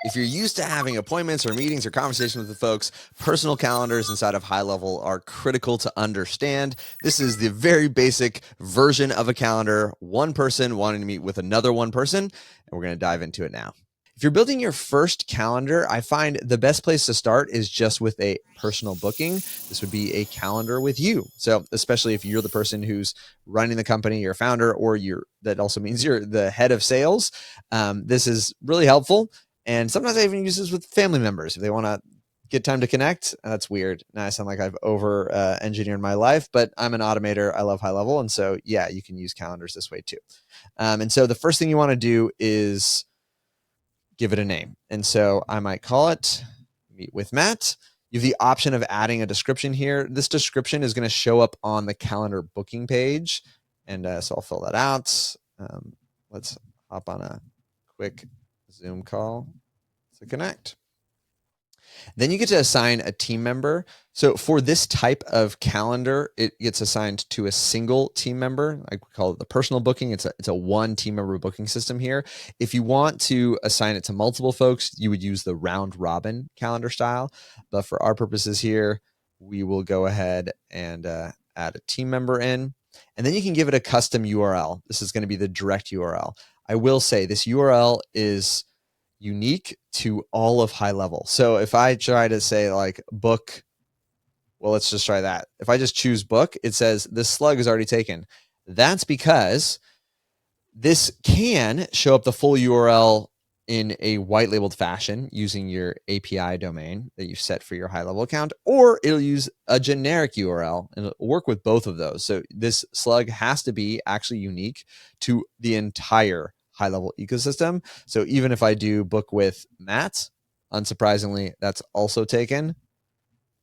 If you're used to having appointments or meetings or conversations with folks, personal calendars inside of HighLevel are critical to understand. This is the very basic version of a calendar, one person wanting to meet with another one person, and we're going to dive into it now. If you're building your first calendar, I find the best place to start is just with a personal booking. This would be a calendar with you. So especially if you're the person who's running the company, you're a founder, or that also means you're the head of sales. This is really helpful. And sometimes I even use this with family members if they want to get time to connect. That's weird. Now I sound like I've over engineered my life, but I'm an automator. I love HighLevel. And so, yeah, you can use calendars this way too. And so the first thing you want to do is give it a name. And so I might call it Meet with Matt. You have the option of adding a description here. This description is going to show up on the calendar booking page. And so I'll fill that out. Let's hop on a quick Zoom call to connect. Then you get to assign a team member. So for this type of calendar, it gets assigned to a single team member. I call it the personal booking. It's a one team member booking system here. If you want to assign it to multiple folks, you would use the round robin calendar style. But for our purposes here, we will go ahead and add a team member in. And then you can give it a custom URL. This is going to be the direct URL. I will say this URL is unique to all of HighLevel. So if I try to say like book, well, let's just try that. If I just choose book, it says this slug is already taken. That's because this can show up the full URL in a white labeled fashion using your API domain that you've set for your HighLevel account, or it'll use a generic URL and it'll work with both of those. So this slug has to be actually unique to the entire HighLevel ecosystem. So even if I do book with Matt, unsurprisingly, that's also taken.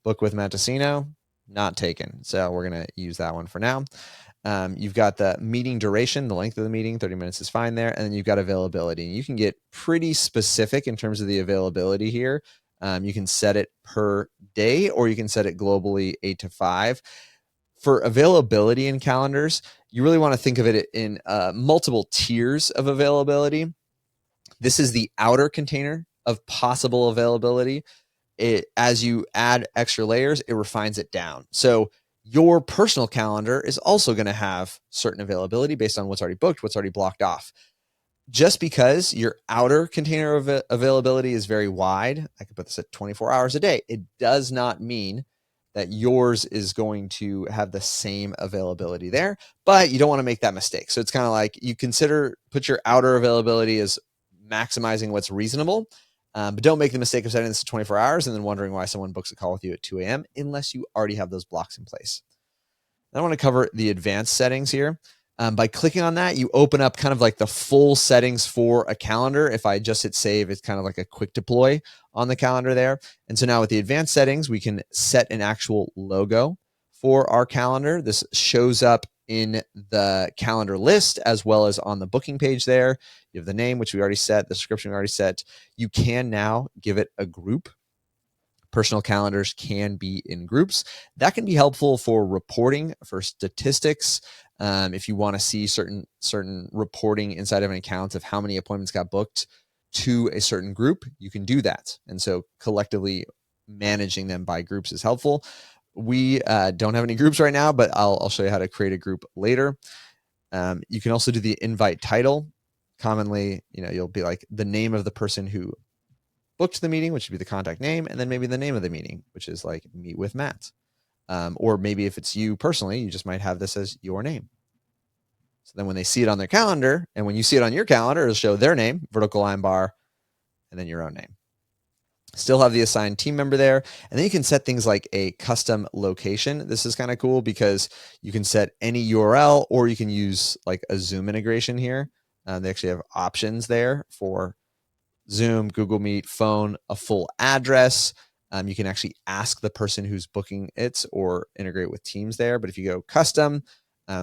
Book with Mattasino, not taken. So we're going to use that one for now. You've got the meeting duration, the length of the meeting, 30 minutes is fine there. And then you've got availability. You can get pretty specific in terms of the availability here. You can set it per day, or you can set it globally 8 to 5. For availability in calendars, you really want to think of it in multiple tiers of availability. This is the outer container of possible availability. As you add extra layers, it refines it down. So your personal calendar is also going to have certain availability based on what's already booked, what's already blocked off. Just because your outer container of availability is very wide, I could put this at 24 hours a day, it does not mean that yours is going to have the same availability there, but you don't want to make that mistake. So it's kind of like you put your outer availability as maximizing what's reasonable, but don't make the mistake of setting this to 24 hours and then wondering why someone books a call with you at 2 a.m. unless you already have those blocks in place. I want to cover the advanced settings here. By clicking on that, you open up kind of like the full settings for a calendar. If I just hit save, it's kind of like a quick deploy on the calendar there. And so now with the advanced settings, we can set an actual logo for our calendar. This shows up in the calendar list as well as on the booking page there. You have the name, which we already set, the description we already set. You can now give it a group. Personal calendars can be in groups. That can be helpful for reporting, for statistics. If you want to see certain reporting inside of an account of how many appointments got booked to a certain group, you can do that. And so collectively managing them by groups is helpful. We don't have any groups right now, but I'll show you how to create a group later. You can also do the invite title. Commonly, you'll be like the name of the person who booked the meeting, which would be the contact name, and then maybe the name of the meeting, which is like Meet with Matt. Or maybe if it's you personally, you just might have this as your name. So then when they see it on their calendar, and when you see it on your calendar, it'll show their name, vertical line bar, and then your own name. Still have the assigned team member there. And then you can set things like a custom location. This is kind of cool because you can set any URL, or you can use like a Zoom integration here. They actually have options there for Zoom, Google Meet, phone, a full address. You can actually ask the person who's booking it or integrate with Teams there. But if you go custom,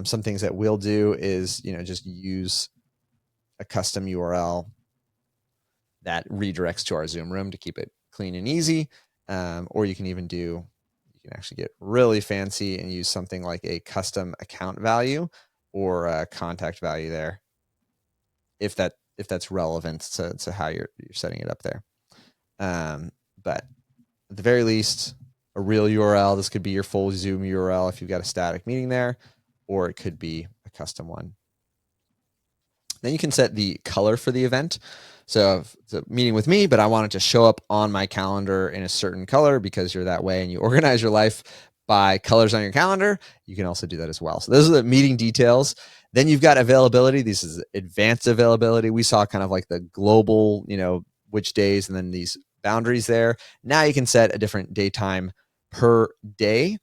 some things that we'll do is, just use a custom URL that redirects to our Zoom room to keep it clean and easy. Or you can actually get really fancy and use something like a custom account value or a contact value there, if that's relevant to how you're setting it up there. But at the very least, a real URL. This could be your full Zoom URL if you've got a static meeting there, or it could be a custom one. Then you can set the color for the event. So if it's a meeting with me, but I want it to show up on my calendar in a certain color because you're that way and you organize your life by colors on your calendar, you can also do that as well. So those are the meeting details. Then you've got availability. This is advanced availability. We saw kind of like the global, which days, and then these boundaries there. Now you can set a different daytime per day.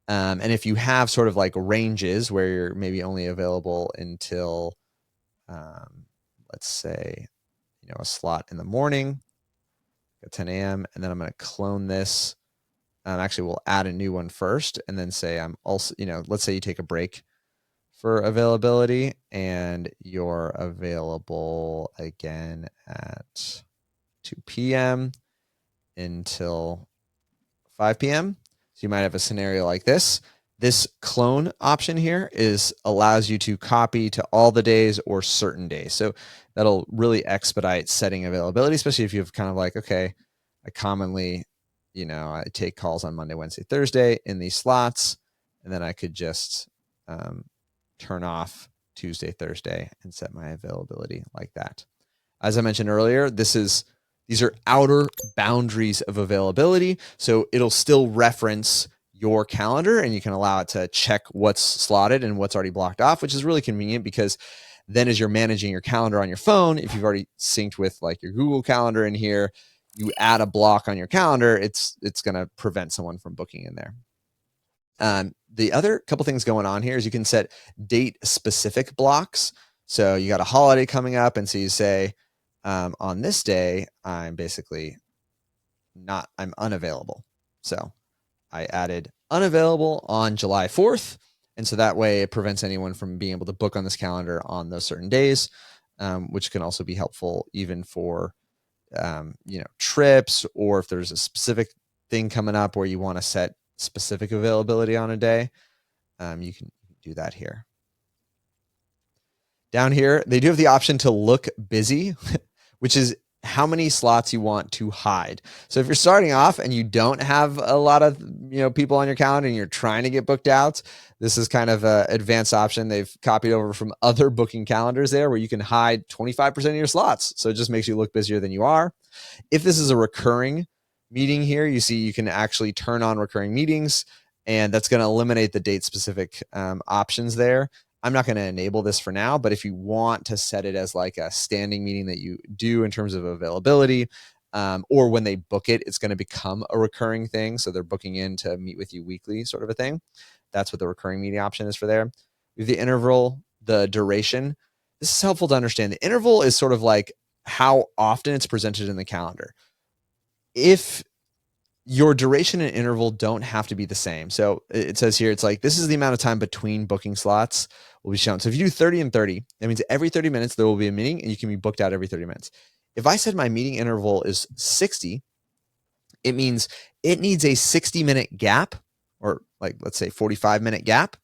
And if you have sort of like ranges where you're maybe only available until, let's say, a slot in the morning at 10 a.m. And then I'm going to clone this. Actually, we'll add a new one first and then say I'm also, let's say you take a break for availability and you're available again at 2 p.m. until 5 p.m. So you might have a scenario like this. This clone option here allows you to copy to all the days or certain days. So that'll really expedite setting availability, especially if you have kind of like, okay, I commonly, I take calls on Monday, Wednesday, Thursday in these slots, and then I could just turn off Tuesday, Thursday, and set my availability like that. As I mentioned earlier, these are outer boundaries of availability. So it'll still reference your calendar and you can allow it to check what's slotted and what's already blocked off, which is really convenient because then as you're managing your calendar on your phone, if you've already synced with like your Google Calendar in here, you add a block on your calendar, it's going to prevent someone from booking in there. The other couple things going on here is you can set date specific blocks. So you got a holiday coming up. And so you say, on this day, I'm unavailable. So I added unavailable on July 4th. And so that way it prevents anyone from being able to book on this calendar on those certain days, which can also be helpful even for, trips, or if there's a specific thing coming up where you want to set specific availability on a day, you can do that here. Down here, they do have the option to look busy, which is how many slots you want to hide. So if you're starting off and you don't have a lot of people on your calendar and you're trying to get booked out, this is kind of an advanced option they've copied over from other booking calendars there, where you can hide 25% of your slots. So it just makes you look busier than you are. If this is a recurring meeting here, you see you can actually turn on recurring meetings, and that's going to eliminate the date specific options there. I'm not going to enable this for now, but if you want to set it as like a standing meeting that you do in terms of availability, or when they book it, it's going to become a recurring thing. So they're booking in to meet with you weekly, sort of a thing. That's what the recurring meeting option is for there. We have the interval, the duration. This is helpful to understand. The interval is sort of like how often it's presented in the calendar. If your duration and interval don't have to be the same. So it says here, it's like, this is the amount of time between booking slots will be shown. So if you do 30 and 30, that means every 30 minutes there will be a meeting and you can be booked out every 30 minutes. If I said my meeting interval is 60, it means it needs a 60-minute gap, or like, let's say 45-minute gap,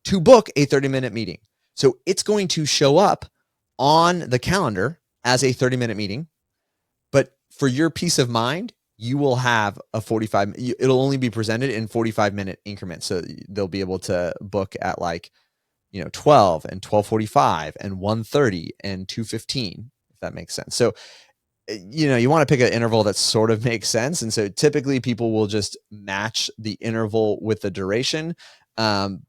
to book a 30-minute meeting. So it's going to show up on the calendar as a 30-minute meeting, but for your peace of mind, you will have it'll only be presented in 45-minute increments. So they'll be able to book at 12 and 12:45 and 1:30 and 2:15, if that makes sense. So, you want to pick an interval that sort of makes sense. And so typically people will just match the interval with the duration,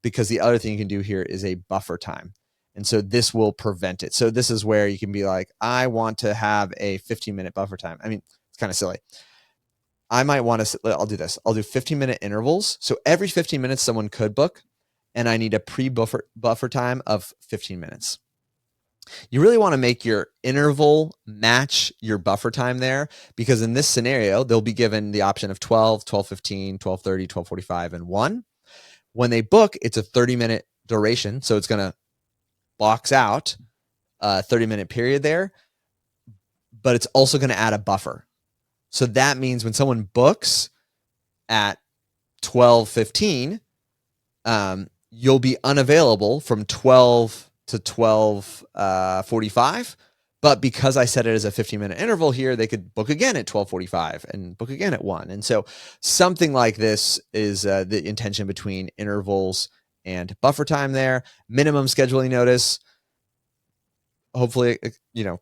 because the other thing you can do here is a buffer time. And so this will prevent it. So this is where you can be like, I want to have a 15-minute buffer time. I mean, it's kind of silly. I might want to, I'll do this. I'll do 15-minute intervals. So every 15 minutes someone could book, and I need a buffer time of 15 minutes. You really want to make your interval match your buffer time there, because in this scenario, they'll be given the option of 12, 12:15, 12:30, 12:45, and 1. When they book, it's a 30-minute duration. So it's going to box out a 30-minute period there, but it's also going to add a buffer. So that means when someone books at 12:15, you'll be unavailable from 12 to 12:45, But because I set it as a 15-minute interval here, they could book again at 12:45 and book again at 1. And so something like this is the intention between intervals and buffer time there. Minimum scheduling notice, hopefully,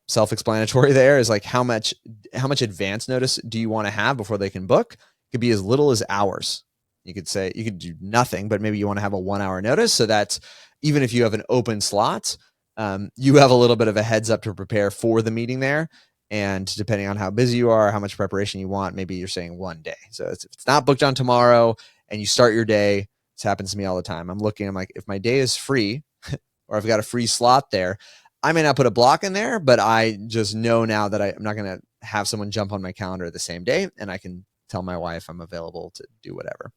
self-explanatory there, is like how much advance notice do you want to have before they can book? It could be as little as hours. You could say you could do nothing, but maybe you want to have a 1-hour notice so that even if you have an open slot, you have a little bit of a heads up to prepare for the meeting there. And depending on how busy you are, how much preparation you want, maybe you're saying 1 day. So if it's not booked on tomorrow and you start your day, this happens to me all the time. I'm like, if my day is free or I've got a free slot there, I may not put a block in there, but I just know now that I'm not going to have someone jump on my calendar the same day, and I can tell my wife I'm available to do whatever.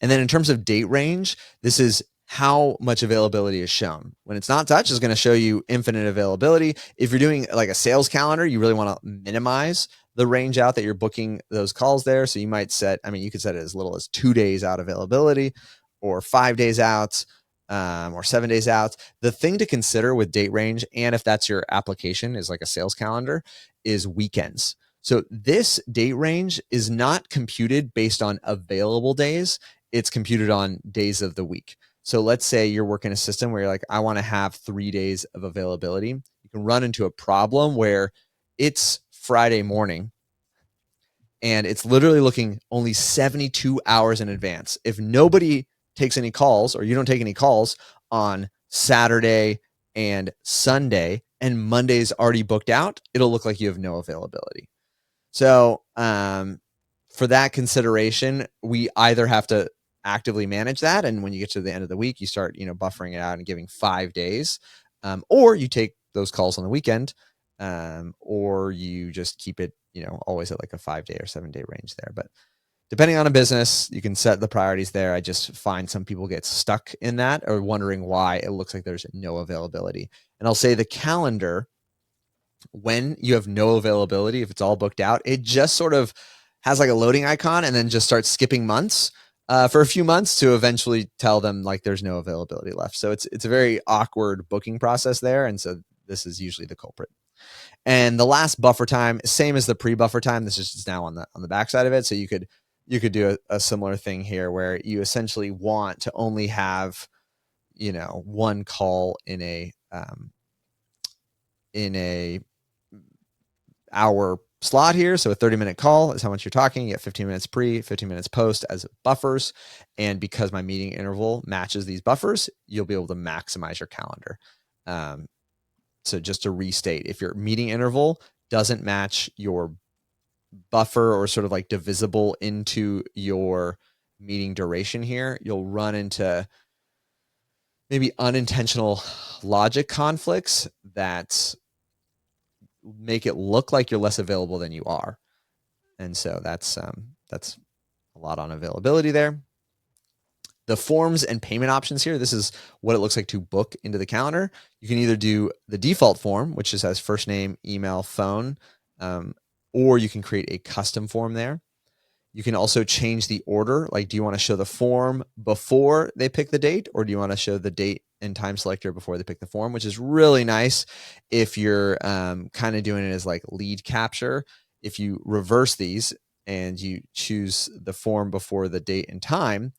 And then in terms of date range, this is how much availability is shown. When it's not touched, it's going to show you infinite availability. If you're doing like a sales calendar, you really want to minimize the range out that you're booking those calls there. So you might you could set it as little as 2 days out availability, or 5 days out, or 7 days out. The thing to consider with date range, and if that's your application is like a sales calendar, is weekends. So this date range is not computed based on available days. It's computed on days of the week. So let's say you're working a system where you're like, I want to have 3 days of availability. You can run into a problem where it's Friday morning and it's literally looking only 72 hours in advance. If nobody takes any calls, or you don't take any calls on Saturday and Sunday, and Monday's already booked out, it'll look like you have no availability. So for that consideration, we either have to actively manage that, and when you get to the end of the week, you start buffering it out and giving 5 days, or you take those calls on the weekend, or you just keep it always at like a 5-day or 7-day range there. But depending on a business, you can set the priorities there. I just find some people get stuck in that, or wondering why it looks like there's no availability. And I'll say the calendar, when you have no availability, if it's all booked out, it just sort of has like a loading icon and then just starts skipping months for a few months to eventually tell them like there's no availability left. So it's a very awkward booking process there. And so this is usually the culprit. And the last buffer time, same as the pre-buffer time. This is just now on the backside of it. So you could do a similar thing here where you essentially want to only have, one call in a hour slot here. So a 30-minute call is how much you're talking. You get 15 minutes pre, 15 minutes post as buffers. And because my meeting interval matches these buffers, you'll be able to maximize your calendar. So just to restate, if your meeting interval doesn't match your buffer, or sort of like divisible into your meeting duration here, you'll run into maybe unintentional logic conflicts that make it look like you're less available than you are. And so that's a lot on availability there. The forms and payment options here, this is what it looks like to book into the calendar. You can either do the default form, which just has first name, email, phone, or you can create a custom form there. You can also change the order. Like, do you want to show the form before they pick the date, or do you want to show the date and time selector before they pick the form, which is really nice if you're kind of doing it as like lead capture. If you reverse these and you choose the form before the date and time,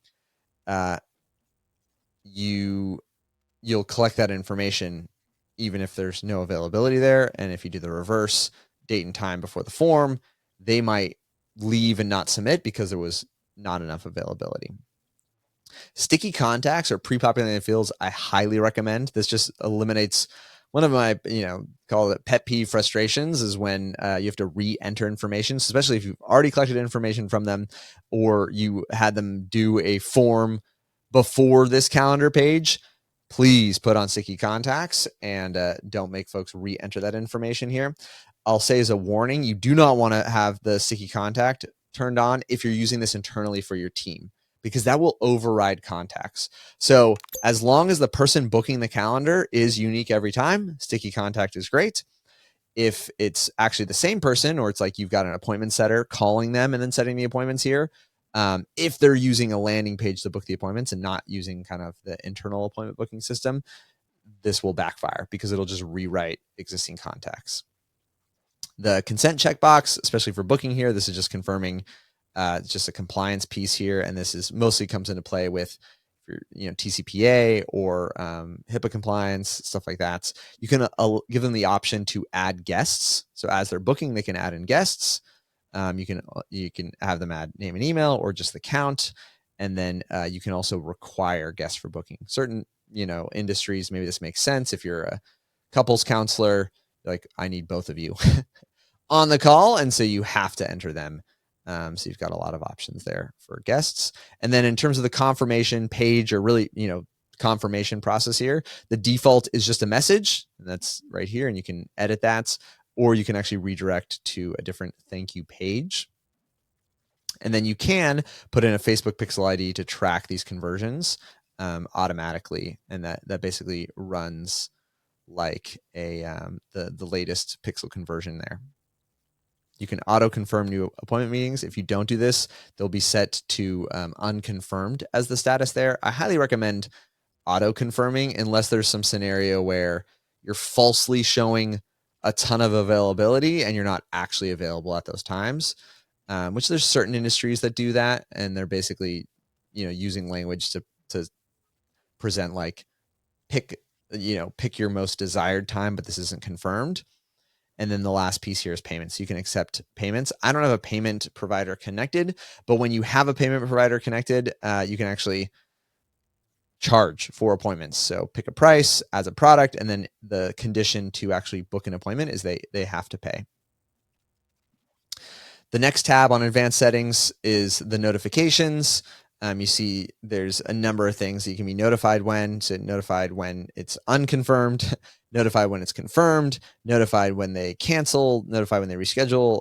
you'll collect that information even if there's no availability there. And if you do the reverse, date and time before the form, they might leave and not submit because there was not enough availability. Sticky contacts or pre-populated fields, I highly recommend. This just eliminates one of my, call it pet peeve frustrations, is when you have to re-enter information, especially if you've already collected information from them, or you had them do a form before this calendar page. Please put on sticky contacts and don't make folks re-enter that information here. I'll say as a warning, you do not want to have the sticky contact turned on if you're using this internally for your team, because that will override contacts. So as long as the person booking the calendar is unique every time, sticky contact is great. If it's actually the same person, or it's like you've got an appointment setter calling them and then setting the appointments here, if they're using a landing page to book the appointments and not using kind of the internal appointment booking system, this will backfire because it'll just rewrite existing contacts. The consent checkbox, especially for booking here, this is just confirming just a compliance piece here. And this is mostly comes into play with TCPA or HIPAA compliance, stuff like that. You can give them the option to add guests. So as they're booking, they can add in guests. You can have them add name and email or just the count. And then you can also require guests for booking. Certain industries, maybe this makes sense. If you're a couples counselor, like I need both of you on the call. And so you have to enter them. So you've got a lot of options there for guests. And then in terms of the confirmation page or really, confirmation process here, the default is just a message, and that's right here. And you can edit that, or you can actually redirect to a different thank you page. And then you can put in a Facebook Pixel ID to track these conversions automatically. And that basically runs like the latest pixel conversion there. You can auto-confirm new appointment meetings. If you don't do this, they'll be set to unconfirmed as the status there. I highly recommend auto-confirming unless there's some scenario where you're falsely showing a ton of availability and you're not actually available at those times, which there's certain industries that do that. And they're basically, using language to present like pick your most desired time, but this isn't confirmed. And then the last piece here is payments. You can accept payments. I don't have a payment provider connected, but when you have a payment provider connected, you can actually charge for appointments. So pick a price as a product, and then the condition to actually book an appointment is they have to pay. The next tab on advanced settings is the notifications. You see there's a number of things that you can be notified when. So notified when it's unconfirmed, notified when it's confirmed, notified when they cancel, notified when they reschedule,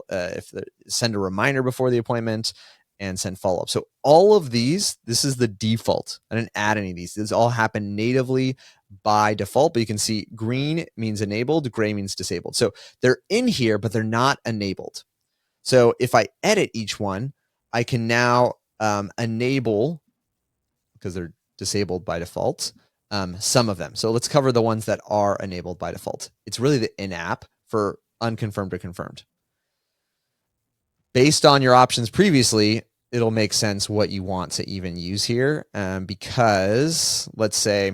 send a reminder before the appointment, and send follow-up. So all of these, this is the default. I didn't add any of these. These all happen natively by default, but you can see green means enabled, gray means disabled. So they're in here, but they're not enabled. So if I edit each one, I can now enable, because they're disabled by default, some of them. So let's cover the ones that are enabled by default. It's really the in-app for unconfirmed or confirmed. Based on your options previously, it'll make sense what you want to even use here, because let's say,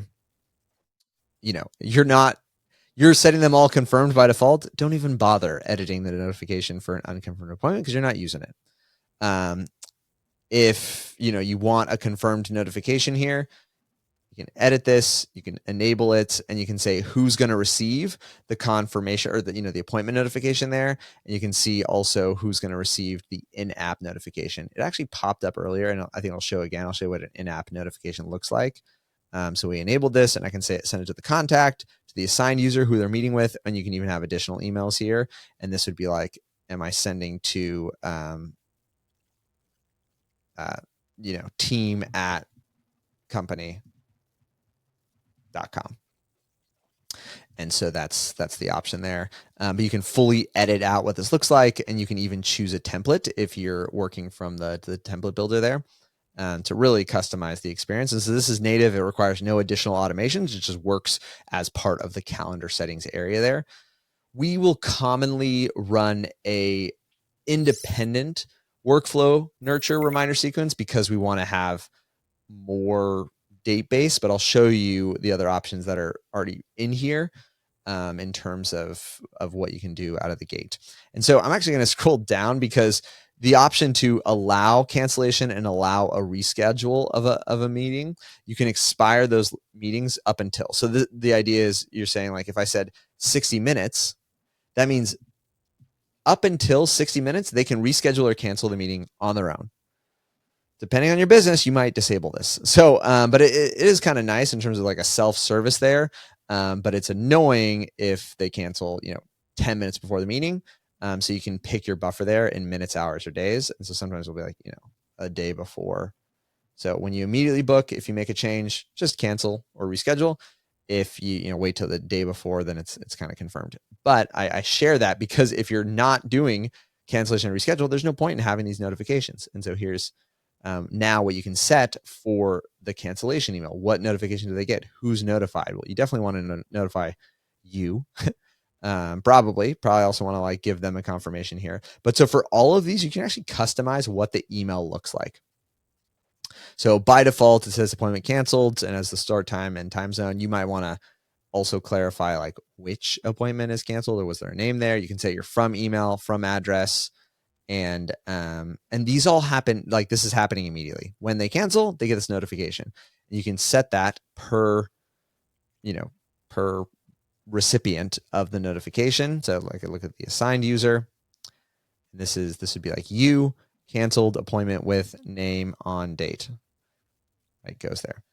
you're setting them all confirmed by default. Don't even bother editing the notification for an unconfirmed appointment because you're not using it. If you want a confirmed notification here, you can edit this, you can enable it, and you can say who's going to receive the confirmation or the appointment notification there. And you can see also who's going to receive the in-app notification. It actually popped up earlier, and I think I'll show again. I'll show you what an in-app notification looks like. So we enabled this, and I can say send it to the contact, to the assigned user who they're meeting with, and you can even have additional emails here. And this would be like, am I sending to team at company.com. And so that's the option there. But you can fully edit out what this looks like, and you can even choose a template if you're working from the template builder there to really customize the experience. And so this is native. It requires no additional automations. It just works as part of the calendar settings area there. We will commonly run a independent workflow nurture reminder sequence because we want to have more date based, but I'll show you the other options that are already in here in terms of what you can do out of the gate. And so I'm actually going to scroll down because the option to allow cancellation and allow a reschedule of a meeting, you can expire those meetings up until. So the idea is you're saying, like, if I said 60 minutes, that means up until 60 minutes, they can reschedule or cancel the meeting on their own. Depending on your business, you might disable this. So, but it is kind of nice in terms of like a self-service there. But it's annoying if they cancel, 10 minutes before the meeting. So you can pick your buffer there in minutes, hours, or days. And so sometimes it'll be like, a day before. So when you immediately book, if you make a change, just cancel or reschedule. If you wait till the day before, then it's kind of confirmed. But I share that because if you're not doing cancellation and reschedule, there's no point in having these notifications. And so here's now what you can set for the cancellation email, what notification do they get? Who's notified? Well, you definitely want to notify you. Probably also want to like give them a confirmation here. But so for all of these, you can actually customize what the email looks like. So by default, it says appointment canceled, and as the start time and time zone, you might want to also clarify like which appointment is canceled, or was there a name there? You can say your from email, from address, and these all happen, like this is happening immediately. When they cancel, they get this notification. And you can set that per recipient of the notification. So like I look at the assigned user. This would be like you canceled appointment with name on date. It goes there.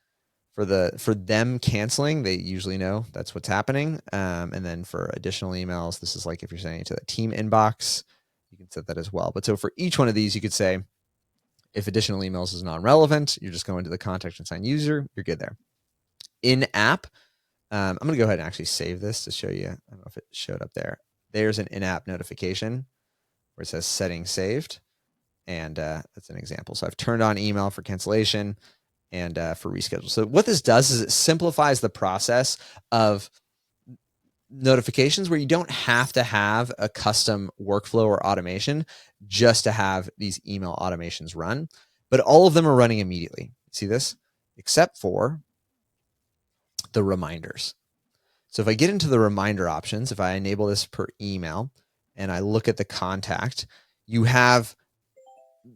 For them canceling, they usually know that's what's happening. And then for additional emails, this is like if you're sending it to the team inbox, you can set that as well. But so for each one of these, you could say, if additional emails is non-relevant, you're just going to the contact and assigned user, you're good there. In app, I'm going to go ahead and actually save this to show you. I don't know if it showed up there. There's an in-app notification where it says settings saved. And that's an example. So I've turned on email for cancellation and for reschedule. So what this does is it simplifies the process of notifications where you don't have to have a custom workflow or automation just to have these email automations run, but all of them are running immediately. See this? Except for the reminders. So if I get into the reminder options, if I enable this per email and I look at the contact, you have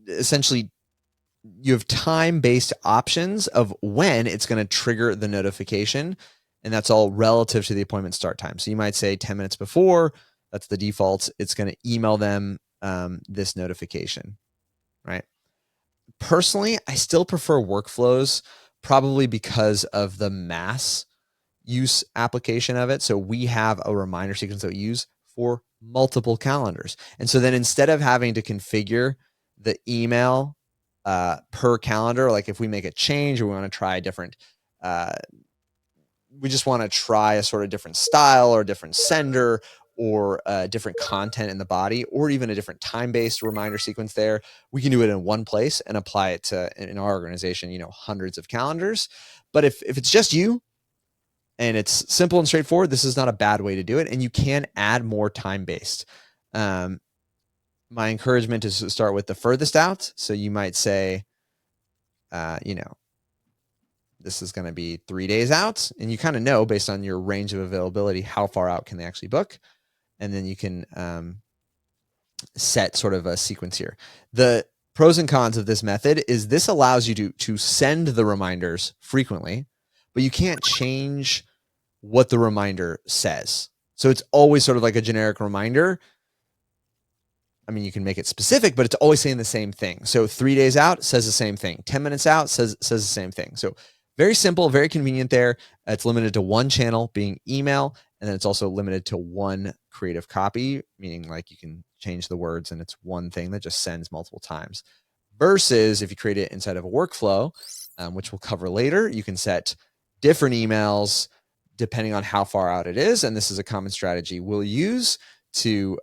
essentially time-based options of when it's going to trigger the notification. And that's all relative to the appointment start time. So you might say 10 minutes before, that's the default. It's going to email them this notification, right? Personally, I still prefer workflows, probably because of the mass use application of it. So we have a reminder sequence that we use for multiple calendars. And so then instead of having to configure the email per calendar, like if we make a change or we want to try a different, we just want to try a sort of different style or different sender or different content in the body, or even a different time-based reminder sequence there, we can do it in one place and apply it to, in our organization, hundreds of calendars. But if it's just you and it's simple and straightforward, this is not a bad way to do it. And you can add more time-based. My encouragement is to start with the furthest out. So you might say, this is going to be 3 days out, and you kind of know based on your range of availability, how far out can they actually book. And then you can set sort of a sequence here. The pros and cons of this method is this allows you to send the reminders frequently, but you can't change what the reminder says. So it's always sort of like a generic reminder. I mean, you can make it specific, but it's always saying the same thing. So 3 days out says the same thing. 10 minutes out says the same thing. So very simple, very convenient there. It's limited to one channel, being email, and then it's also limited to one creative copy, meaning like you can change the words and it's one thing that just sends multiple times. Versus if you create it inside of a workflow, which we'll cover later, you can set different emails depending on how far out it is. And this is a common strategy we'll use to,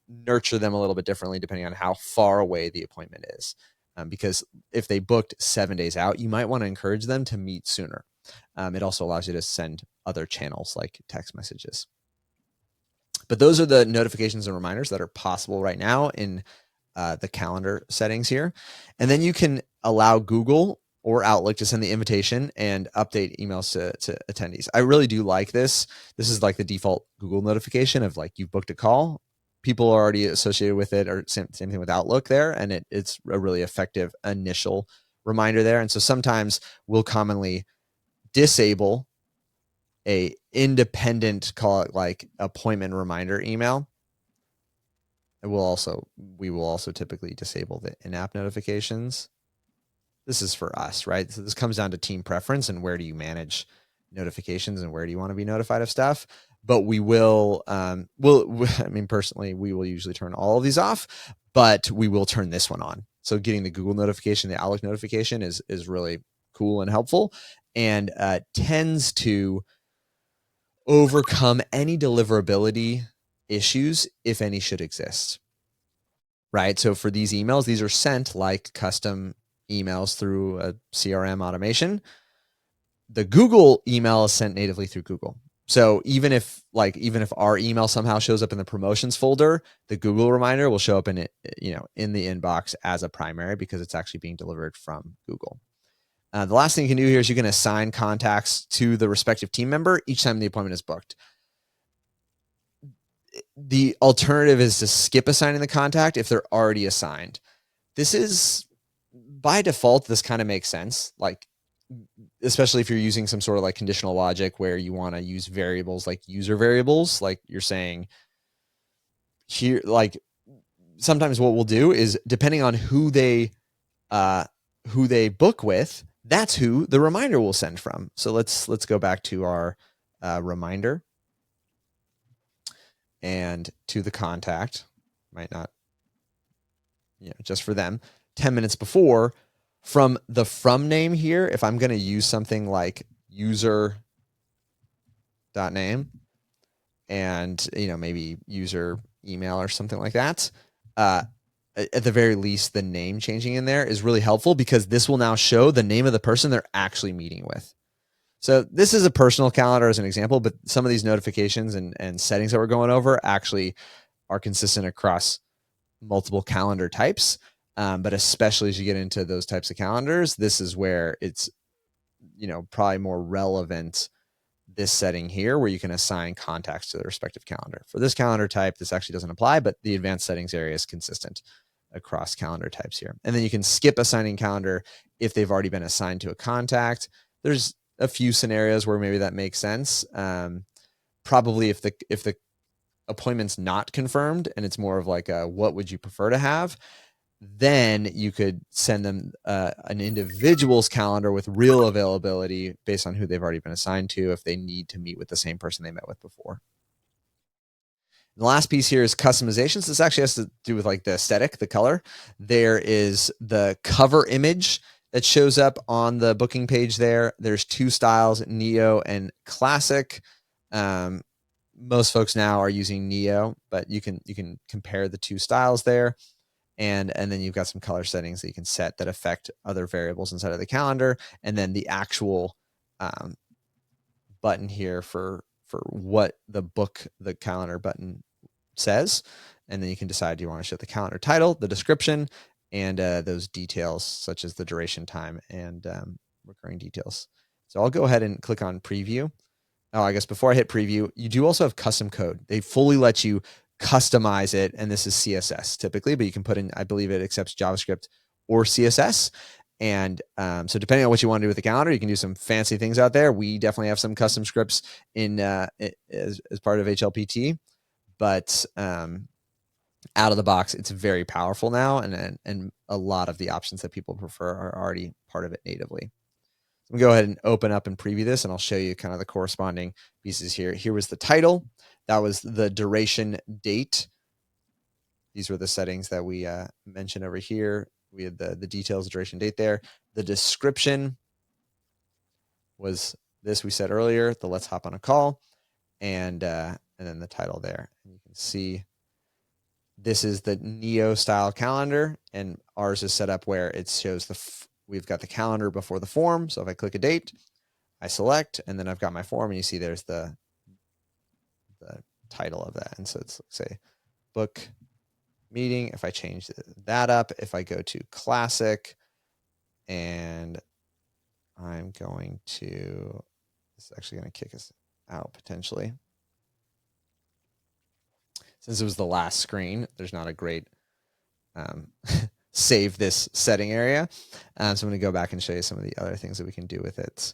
nurture them a little bit differently depending on how far away the appointment is. Because if they booked 7 days out, you might want to encourage them to meet sooner. It also allows you to send other channels like text messages. But those are the notifications and reminders that are possible right now in the calendar settings here. And then you can allow Google or Outlook to send the invitation and update emails to attendees. I really do like this. This is like the default Google notification of like you've booked a call. People are already associated with it, or same thing with Outlook there. And it's a really effective initial reminder there. And so sometimes we'll commonly disable a independent, call it like appointment reminder email. And we will also typically disable the in-app notifications. This is for us, right? So this comes down to team preference and where do you manage notifications and where do you want to be notified of stuff. But we will, personally, we will usually turn all of these off, but we will turn this one on. So getting the Google notification, the Outlook notification is really cool and helpful, and tends to overcome any deliverability issues, if any should exist. right? So for these emails, these are sent like custom emails through a CRM automation. The Google email is sent natively through Google. So even if our email somehow shows up in the promotions folder, the Google reminder will show up in it, in the inbox as a primary because it's actually being delivered from Google. The last thing you can do here is you can assign contacts to the respective team member each time the appointment is booked. The alternative is to skip assigning the contact if they're already assigned. This is, by default, this kind of makes sense. Like, especially if you're using some sort of like conditional logic where you want to use variables like user variables, like you're saying here, like sometimes what we'll do is depending on who they book with, that's who the reminder will send from. So let's go back to our reminder and to the contact. Might not, just for them. 10 minutes before, from the from name here, if I'm going to use something like user.name and maybe user email or something like that, at the very least, the name changing in there is really helpful because this will now show the name of the person they're actually meeting with. So this is a personal calendar as an example, but some of these notifications and settings that we're going over actually are consistent across multiple calendar types. But especially as you get into those types of calendars, this is where it's, probably more relevant, this setting here where you can assign contacts to the respective calendar. For this calendar type, this actually doesn't apply, but the advanced settings area is consistent across calendar types here. And then you can skip assigning calendar if they've already been assigned to a contact. There's a few scenarios where maybe that makes sense. Probably if the appointment's not confirmed and it's more of like a, what would you prefer to have? Then you could send them an individual's calendar with real availability based on who they've already been assigned to if they need to meet with the same person they met with before. And the last piece here is customizations. This actually has to do with like the aesthetic, the color. There is the cover image that shows up on the booking page there. There's two styles, Neo and Classic. Most folks now are using Neo, but you can compare the two styles there. And then you've got some color settings that you can set that affect other variables inside of the calendar. And then the actual button here for what the book the calendar button says. And then you can decide, do you want to show the calendar title, the description, and those details such as the duration time and recurring details. So I'll go ahead and click on preview. Oh, I guess before I hit preview, you do also have custom code. They fully let you customize it, and this is CSS typically, but you can put in, I believe it accepts JavaScript or CSS. And so depending on what you want to do with the calendar, you can do some fancy things out there. We definitely have some custom scripts in as part of HLPT, but out of the box, it's very powerful now, and a lot of the options that people prefer are already part of it natively. So I'm going to go ahead and open up and preview this, and I'll show you kind of the corresponding pieces here. Here was the title. That was the duration date. These were the settings that we mentioned over here. We had the details, duration date there. The description was this we said earlier, the let's hop on a call, and then the title there. And you can see this is the Neo style calendar, and ours is set up where it shows we've got the calendar before the form. So if I click a date, I select, and then I've got my form, and you see there's the title of that. And so it's, say, book meeting. If I change that up, if I go to classic, and I'm going to, this is actually going to kick us out potentially. Since it was the last screen, there's not a great save this setting area. So I'm going to go back and show you some of the other things that we can do with it.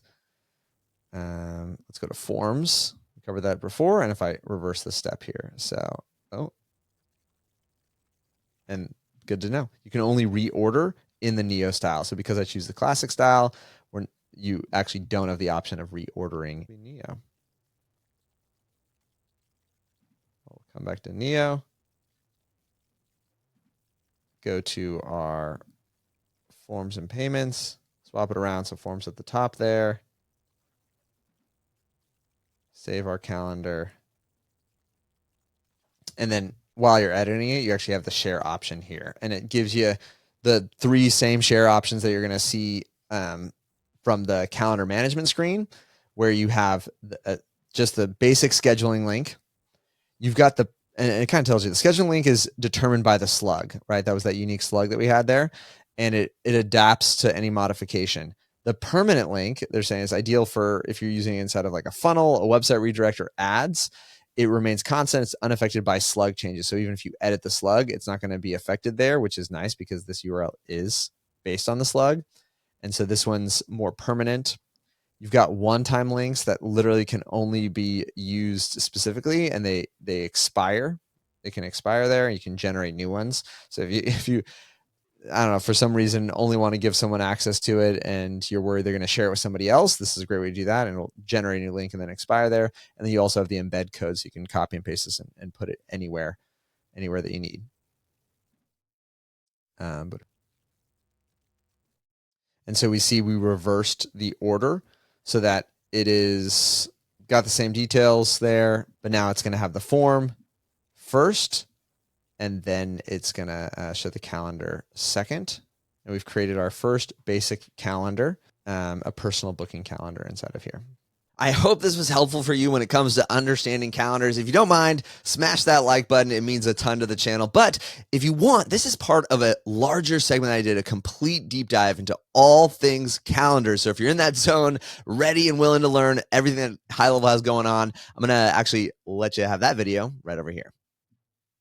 Let's go to forms. We covered that before. And if I reverse the step here, so, and good to know, you can only reorder in the Neo style. So because I choose the classic style, you actually don't have the option of reordering Neo. We'll come back to Neo. Go to our forms and payments, swap it around. So forms at the top there. Save our calendar. And then while you're editing it, you actually have the share option here, and it gives you the 3 same share options that you're going to see from the calendar management screen, where you have just the basic scheduling link. You've got and it kind of tells you the scheduling link is determined by the slug, right? That was that unique slug that we had there, and it adapts to any modification. The permanent link, they're saying, is ideal for if you're using it inside of like a funnel, a website redirect, or ads. It remains constant. It's unaffected by slug changes. So even if you edit the slug, it's not going to be affected there, which is nice because this URL is based on the slug. And so this one's more permanent. You've got one-time links that literally can only be used specifically, and they expire. They can expire there. You can generate new ones. So if you I don't know, for some reason only want to give someone access to it and you're worried they're going to share it with somebody else, this is a great way to do that, and it'll generate a new link and then expire there. And then you also have the embed code, so you can copy and paste this and put it anywhere that you need. And so we see we reversed the order so that it is got the same details there, but now it's going to have the form first, and then it's going to show the calendar second. And we've created our first basic calendar, a personal booking calendar inside of here. I hope this was helpful for you when it comes to understanding calendars. If you don't mind, smash that like button. It means a ton to the channel. But if you want, this is part of a larger segment that I did, a complete deep dive into all things calendars. So if you're in that zone, ready and willing to learn everything that HighLevel has going on, I'm going to actually let you have that video right over here.